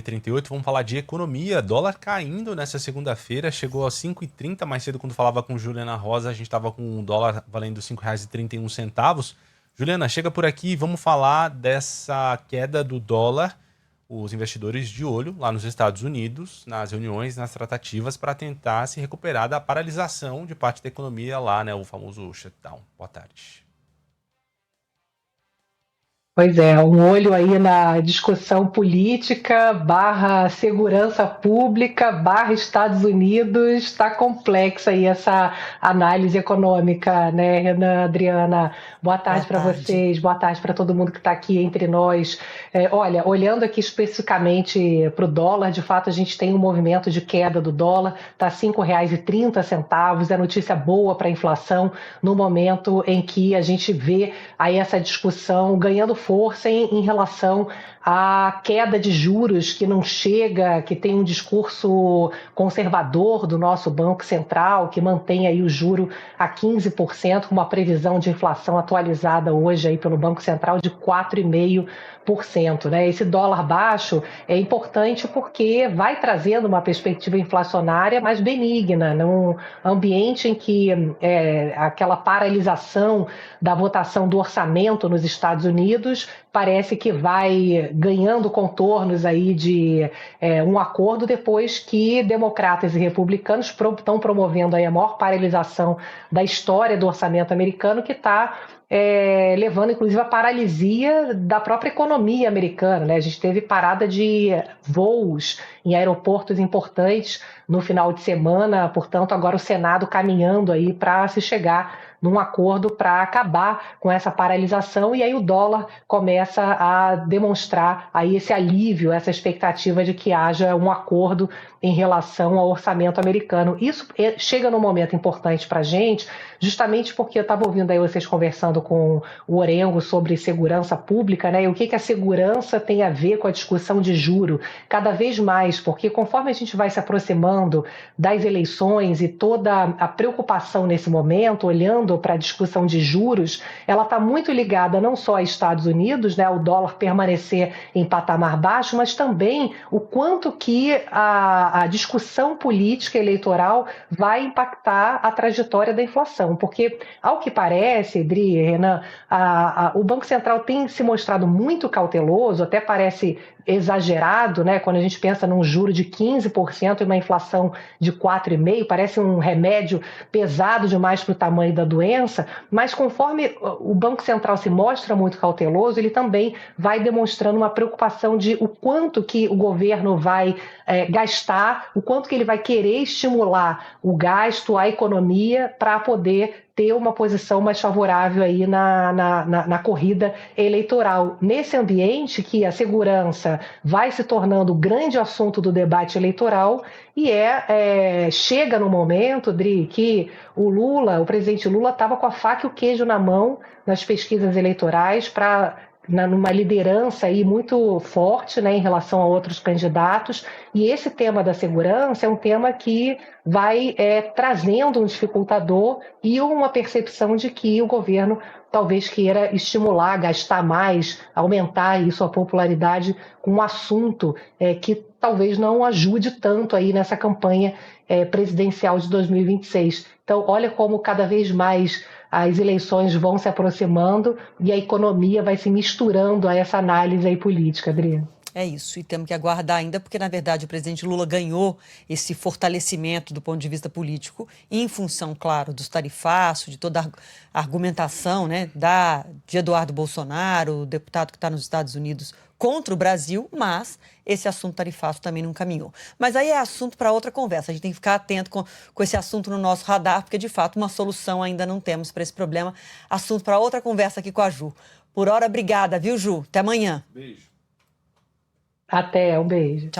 6h38, vamos falar de economia. Dólar caindo nessa segunda-feira, chegou a 5,30. Mais cedo, quando falava com Juliana Rosa, a gente estava com um dólar valendo R$ 5,31. Juliana, chega por aqui, vamos falar dessa queda do dólar. Os investidores de olho lá nos Estados Unidos, nas reuniões, nas tratativas, para tentar se recuperar da paralisação de parte da economia lá, né? O famoso shutdown. Boa tarde. Pois é, um olho aí na discussão política, barra segurança pública, barra Estados Unidos, está complexa aí essa análise econômica, né, Renan, Adriana? Boa Boa tarde para tarde. vocês, boa tarde para todo mundo que está aqui entre nós. Olha, olhando aqui especificamente para o dólar, de fato a gente tem um movimento de queda do dólar, está R$ 5,30, é notícia boa para a inflação, no momento em que a gente vê aí essa discussão ganhando força em relação à queda de juros que não chega, que tem um discurso conservador do nosso Banco Central, que mantém aí o juro a 15%, com uma previsão de inflação atualizada hoje aí pelo Banco Central de 4,5%. Né? Esse dólar baixo é importante porque vai trazendo uma perspectiva inflacionária mais benigna, num ambiente em que aquela paralisação da votação do orçamento nos Estados Unidos parece que vai ganhando contornos aí de um acordo depois que democratas e republicanos estão promovendo aí a maior paralisação da história do orçamento americano, que está levando inclusive a paralisia da própria economia americana. Né? A gente teve parada de voos em aeroportos importantes no final de semana, portanto agora o Senado caminhando aí para se chegar num acordo para acabar com essa paralisação, e aí o dólar começa a demonstrar aí esse alívio, essa expectativa de que haja um acordo em relação ao orçamento americano. Isso chega num momento importante para a gente, justamente porque eu estava ouvindo aí vocês conversando com o Orengo sobre segurança pública, né? E o que a segurança tem a ver com a discussão de juro, cada vez mais, porque conforme a gente vai se aproximando das eleições e toda a preocupação nesse momento, olhando para a discussão de juros, ela está muito ligada não só aos Estados Unidos, né, o dólar permanecer em patamar baixo, mas também o quanto que a discussão política eleitoral vai impactar a trajetória da inflação. Porque, ao que parece, Adri, Renan, o Banco Central tem se mostrado muito cauteloso, até parece exagerado, né? Quando a gente pensa num juro de 15% e uma inflação de 4,5%, parece um remédio pesado demais para o tamanho da doença, mas conforme o Banco Central se mostra muito cauteloso, ele também vai demonstrando uma preocupação de o quanto que o governo vai gastar, o quanto que ele vai querer estimular o gasto, a economia, para poder ter uma posição mais favorável aí na corrida eleitoral. Nesse ambiente que a segurança vai se tornando o grande assunto do debate eleitoral e chega no momento, Dri, que o presidente Lula estava com a faca e o queijo na mão nas pesquisas eleitorais numa liderança aí muito forte, né, em relação a outros candidatos, e esse tema da segurança é um tema que vai trazendo um dificultador e uma percepção de que o governo talvez queira estimular, gastar mais, aumentar aí sua popularidade com um assunto que talvez não ajude tanto aí nessa campanha presidencial de 2026. Então, olha como cada vez mais as eleições vão se aproximando e a economia vai se misturando a essa análise aí política, Adriana. É isso, e temos que aguardar ainda, porque, na verdade, o presidente Lula ganhou esse fortalecimento do ponto de vista político, em função, claro, dos tarifaços, de toda a argumentação, né, de Eduardo Bolsonaro, o deputado que está nos Estados Unidos contra o Brasil, mas esse assunto tarifaço também não caminhou. Mas aí é assunto para outra conversa, a gente tem que ficar atento com esse assunto no nosso radar, porque, de fato, uma solução ainda não temos para esse problema. Assunto para outra conversa aqui com a Ju. Por hora, obrigada, viu, Ju? Até amanhã. Beijo. Até, um beijo.